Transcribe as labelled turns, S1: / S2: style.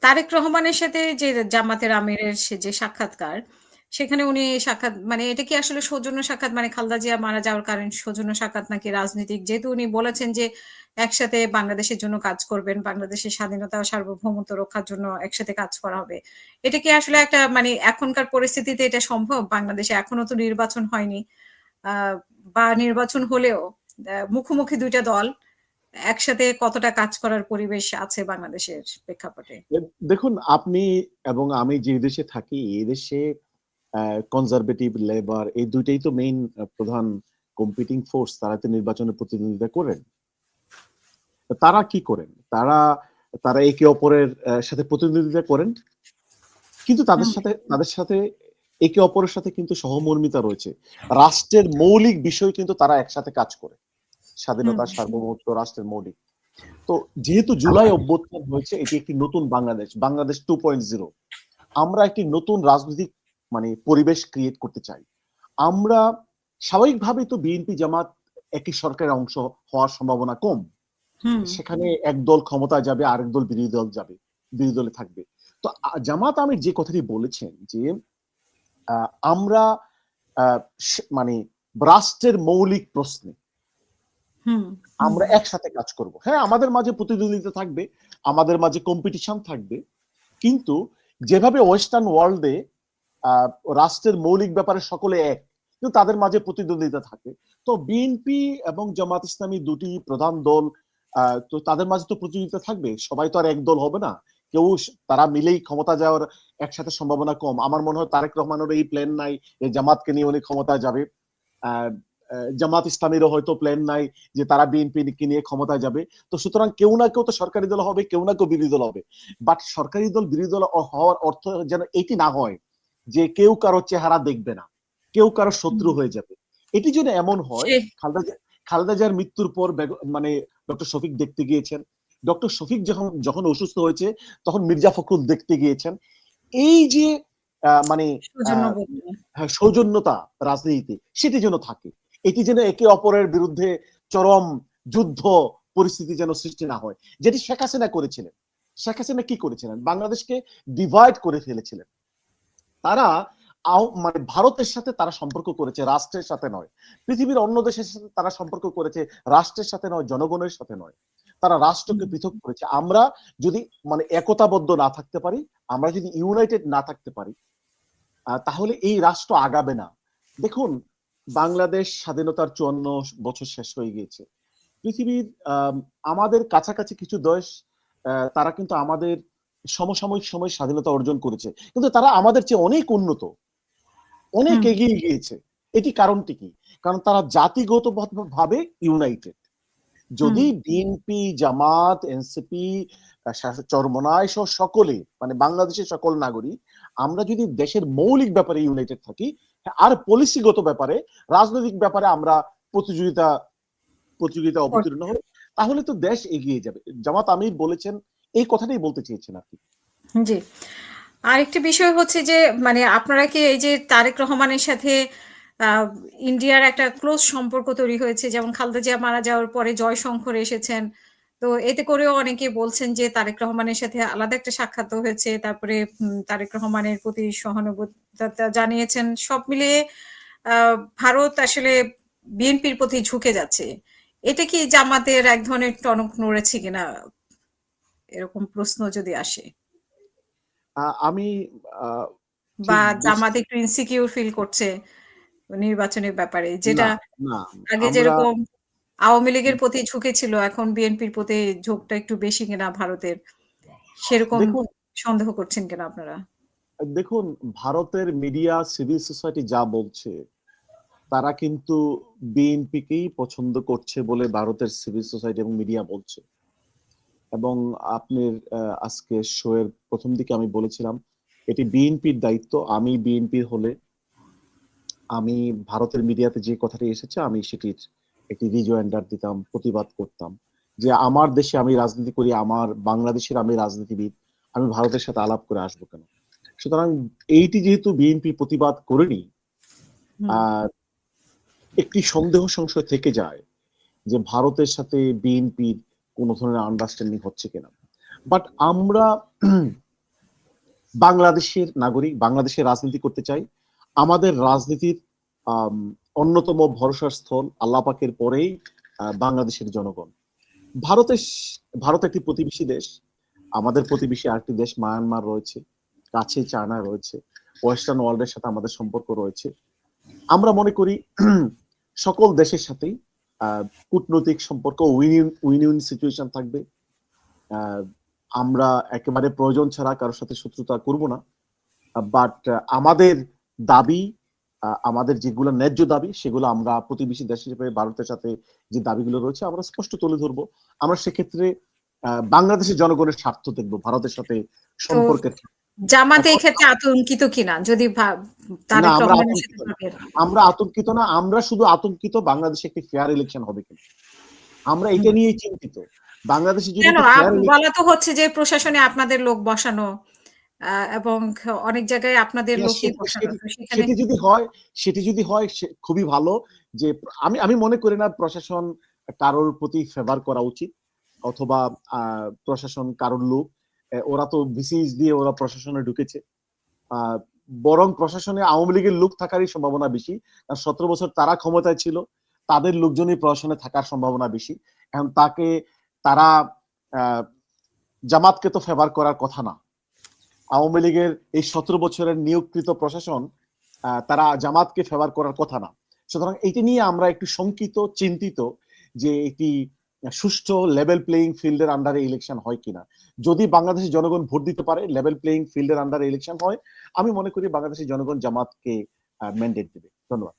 S1: তারেক রহমানের সাথে যে জামাতের আমিরের যে সাক্ষাৎকার, সেখানে উনি মানে এটা কি আসলে সৌজন্য সাক্ষাৎ মানে খালেদা জিয়া মারা যাওয়ার কারণে সৌজন্য সাক্ষাৎ নাকি রাজনৈতিক? যেহেতু উনি বলেছেন যে একসাথে বাংলাদেশের জন্য কাজ করবেন, বাংলাদেশের স্বাধীনতা ও সার্বভৌমত্ব রক্ষার জন্য একসাথে কাজ করা হবে। এটা কি আসলে একটা মানে এখনকার পরিস্থিতিতে এটা সম্ভব? বাংলাদেশে এখনো তো নির্বাচন হয়নি। আ বা নির্বাচন হলেও মুখোমুখি ২ টা দল একসাথে কতটা কাজ করার পরিবেশ আছে বাংলাদেশের প্রেক্ষাপটে?
S2: দেখুন, আপনি এবং আমি যে দেশে থাকি, এই দেশে কনজারভেটিভ, লেবার এই দুইটাই তো মেইন প্রধান কম্পিটিং ফোর্স। তারা তো নির্বাচনে প্রতিদ্বন্দ্বিতা করেন। তারা কি করেন? তারা তারা একে অপরের সাথে প্রতিদ্বন্দ্বিতা করেন, কিন্তু
S1: হুম,
S2: তাদের সাথে একে অপরের সাথে কিন্তু সহমর্মিতা রয়েছে। রাষ্ট্রের মৌলিক বিষয় কিন্তু তারা একসাথে কাজ করে।
S1: হুম,
S2: স্বাধীনতা, সার্বভৌমত্ব, রাষ্ট্রের মৌলিক। তো যেহেতু জুলাই অভ্যুত্থান হয়েছে, এটি একটি নতুন বাংলাদেশ, বাংলাদেশ 2.0। আমরা একটি নতুন রাজনৈতিক মানে পরিবেশ ক্রিয়েট করতে চাই। আমরা স্বাভাবিকভাবেই তো বিএনপি জামাত একই সরকারের অংশ হওয়ার সম্ভাবনা কম।
S1: হুম,
S2: সেখানে এক দল ক্ষমতায় যাবে, আরেক দল বিরোধী দল যাবে, বিরোধী দলে থাকবে। তো জামাত আমির যে কথাটি বলেছেন যে আমরা মানে রাষ্ট্রের মৌলিক প্রশ্নে
S1: হুম,
S2: আমরা একসাথে কাজ করব। হ্যাঁ, আমাদের মাঝে প্রতিদ্বন্দ্বিতা থাকবে, আমাদের মাঝে কম্পিটিশন থাকবে, কিন্তু যেভাবে ওয়েস্টার্ন ওয়ার্ল্ডে রাষ্ট্রের মৌলিক ব্যাপারে সকলে এক, কিন্তু তাদের মাঝে প্রতিদ্বন্দ্বিতা থাকে। তো বিএনপি এবং জামাত ইসলামী দুটি প্রধান দল, তো তাদের মাঝে তো প্রতিযোগিতা থাকবে। সবাই তো আর এক দল হবে না। কেউ তারা মিলেই ক্ষমতা যাওয়ার একসাথে সম্ভাবনা কম। আমার মনে হয় তারেক রহমানের এই প্ল্যান নাই যে জামাতকে নিয়ে উনি ক্ষমতায় যাবে। আহ জামাত ইসলামীরও হয়তো প্ল্যান নাই যে তারা বিএনপি নিয়ে ক্ষমতায় যাবে। তো সুতরাং কেউ না কেউ তো সরকারি দল হবে, কেউ না কেউ বিরোধী দল হবে। বাট সরকারি দল বিরোধী দল হওয়ার অর্থ যেন এটি না হয় যে কেউ কারো চেহারা দেখবে না, কেউ কারো শত্রু
S1: হুম।
S2: হয়ে যাবে। এটি যদি এমন হয়,
S1: সে
S2: খালেদা জিয়ার মৃত্যুর পর মানে ডক্টর শফিক দেখতে গিয়েছেন, ডক্টর শফিক যখন যখন অসুস্থ হয়েছে তখন মির্জা ফখরুল দেখতে গিয়েছেন। এই যে মানে আহ
S1: সৌজন্যবোধ।
S2: সৌজন্যতা রাজনীতিতে সেটি যেন থাকে, এটি যেন একে অপরের বিরুদ্ধে চরম যুদ্ধ পরিস্থিতি যেন সৃষ্টি না হয়, যেটি শেখ হাসিনা করেছিলেন। শেখ হাসিনা কি করেছিলেন? বাংলাদেশকে ডিভাইড করে ফেলেছিলেন। তারা মানে ভারতের সাথে তারা সম্পর্ক করেছে, রাষ্ট্রের সাথে নয়। পৃথিবীর অন্য দেশের সাথে তারা সম্পর্ক করেছে, রাষ্ট্রের সাথে নয়, জনগণের সাথে নয়। তারা রাষ্ট্রকে পৃথক করেছে। আমরা যদি মানে একতাবদ্ধ না থাকতে পারি, আমরা যদি ইউনাইটেড না থাকতে পারি, তাহলে এই রাষ্ট্র আগাবে না। দেখুন, বাংলাদেশ স্বাধীনতার 54 বছর শেষ হয়ে গিয়েছে। পৃথিবীর আমাদের কাছাকাছি কিছু দেশ, তারা কিন্তু আমাদের সমসাময়িক সময় স্বাধীনতা অর্জন করেছে, কিন্তু তারা আমাদের চেয়ে অনেক উন্নত, অনেক
S1: হুম,
S2: এগিয়ে গিয়েছে। এটি কারণটি কি? কারণ তারা জাতিগত ভাবে ইউনাইটেড।
S1: হুম,
S2: যদি বিএনপি, জামাত, এনসিপি, চরমনাই সহ সকলে মানে বাংলাদেশের সকল নাগরিক আমরা যদি দেশের মৌলিক ব্যাপারে ইউনাইটেড থাকি, আর পলিসিগত ব্যাপারে, রাজনৈতিক ব্যাপারে আমরা প্রতিযোগিতা প্রতিযোগিতা অবতীর্ণ হই, তাহলে তো দেশ এগিয়ে যাবে। জামাত আমির বলেছেন, এই কথাটাই বলতে চেয়েছেন আর কি।
S1: জি। আরেকটি বিষয় হচ্ছে যে মানে আপনারা কি এই যে তারেক রহমানের সাথে আ ইন্ডিয়ার একটা ক্লোজ সম্পর্ক তৈরি হয়েছে। যেমন খালেদা জিয়া মারা যাওয়ার পরে জয়শঙ্কর এসেছেন। তো এতে করেও অনেকে বলছেন যে তারেক রহমানের সাথে আলাদা একটা সাক্ষাৎও হয়েছে। তারপরে তারেক রহমানের প্রতি সহানুভূতিটা জানিয়েছেন। সব মিলিয়ে আ ভারত আসলে বিএনপির প্রতি ঝুঁকে যাচ্ছে। এটা কি জামাতের এক ধরনের টনক নড়েছে কিনা? এরকম প্রশ্ন যদি আসে।
S2: আমি আহ,
S1: বা
S2: ঠিক
S1: জামাত একটু ইনসিকিউর ফিল করছে নির্বাচনের ব্যাপারে। যেটা
S2: না, না,
S1: আগে
S2: আমরা
S1: যেরকম আওয়ামী লীগের প্রতি ঝুঁকে ছিল, এখন বিএনপির প্রতি ঝোঁকটা একটু বেশি কিনা ভারতের, সেরকম
S2: দেখুন,
S1: সন্দেহ করছেন কিনা আপনারা?
S2: দেখুন, ভারতের মিডিয়া, সিভিল সোসাইটি যা বলছে, তারা কিন্তু বিএনপিকেই পছন্দ করছে বলে ভারতের সিভিল সোসাইটি এবং মিডিয়া বলছে। এবং আপনার আজকে শো এর প্রথম দিকে আমি বলেছিলাম এটি বিএনপির দায়িত্ব। আমি বিএনপির হলে আমি ভারতের মিডিয়াতে যে কথাটি এসেছে আমি সেটির একটি রিজয়েন্ডার দিতাম, প্রতিবাদ করতাম যে আমার দেশে আমি রাজনীতি করি, আমার বাংলাদেশের আমি রাজনীতিবিদ, আমি ভারতের সাথে আলাপ করে আসবো কেন? সুতরাং এইটি যেহেতু বিএনপি প্রতিবাদ করেনি,
S1: হুম,
S2: আর একটি সন্দেহ সংশয় থেকে যায় যে ভারতের সাথে বিএনপির কোন ধরনের আন্ডারস্ট্যান্ডিং হচ্ছে কিনা। বাট আমরা বাংলাদেশের নাগরিক, বাংলাদেশের রাজনীতি করতে চাই। আমাদের রাজনীতির অন্যতম ভরসার স্থল আল্লাহ পাকের পরেই বাংলাদেশের জনগণ। ভারত একটি প্রতিবেশী দেশ। আমাদের প্রতিবেশী আরেকটি দেশ মায়ানমার রয়েছে, কাছে চায়না রয়েছে, ওয়েস্টার্ন ওয়ার্ল্ডের সাথে আমাদের সম্পর্ক রয়েছে। আমরা মনে করি সকল দেশের সাথেই কূটনৈতিক সম্পর্ক উইন উইন সিচুয়েশন থাকবে। আমরা একেবারে প্রয়োজন ছাড়া কারোর সাথে শত্রুতা করব না, বাট আমাদের দাবি, আমাদের যেগুলো ন্যায্য দাবি, সেগুলো আমরা প্রতিবেশী দেশ হিসেবে ভারতের সাথে যে দাবিগুলো রয়েছে আমরা স্পষ্ট তুলে ধরবো। আমরা সেক্ষেত্রে বাংলাদেশের জনগণের স্বার্থ দেখবো, ভারতের সাথে সম্পর্কের।
S1: জামাতে এই ক্ষেত্রে আতঙ্কিত কিনা, যদি
S2: আমরা আতঙ্কিত না, আমরা শুধু আতঙ্কিত বাংলাদেশে একটি ফেয়ার ইলেকশন হবে কিনা, আমরা এটা নিয়েই চিন্তিত। বাংলাদেশে যদি
S1: বলা তো হচ্ছে যে প্রশাসনে আপনাদের লোক বসানো এবং অনেক জায়গায় আপনাদের লোকই বসানো,
S2: সেটি যদি হয় খুবই ভালো। যে আমি মনে করি না প্রশাসন কারোর প্রতি ফেভার করা উচিত, অথবা প্রশাসন কারোর লোক, ওরা তো বিসিএস দিয়ে ওরা প্রশাসনে ঢুকেছে। বরং প্রশাসনে আওয়ামী লীগের লোক থাকারই সম্ভাবনা বেশি, কারণ 17 বছর তারা ক্ষমতায় ছিল, তাদের লোকজনই প্রশাসনে থাকার সম্ভাবনা বেশি। এখন তারা জামাতকে তো ফেভার করার কথা না। আওয়ামী লীগের এই 17 বছরের নিয়োগকৃত প্রশাসন তারা জামাতকে ফেভার করার কথা না। সুতরাং এটা নিয়ে আমরা একটু শঙ্কিত, চিন্তিত যে একটি সুষ্ঠু লেভেল প্লেইং ফিল্ডের আন্ডারে ইলেকশন হয় কিনা। যদি বাংলাদেশের জনগণ ভোট দিতে পারে, লেভেল প্লেইং ফিল্ডের আন্ডারে ইলেকশন হয়, আমি মনে করি বাংলাদেশের জনগণ জামাতকে ম্যান্ডেট দেবে। ধন্যবাদ।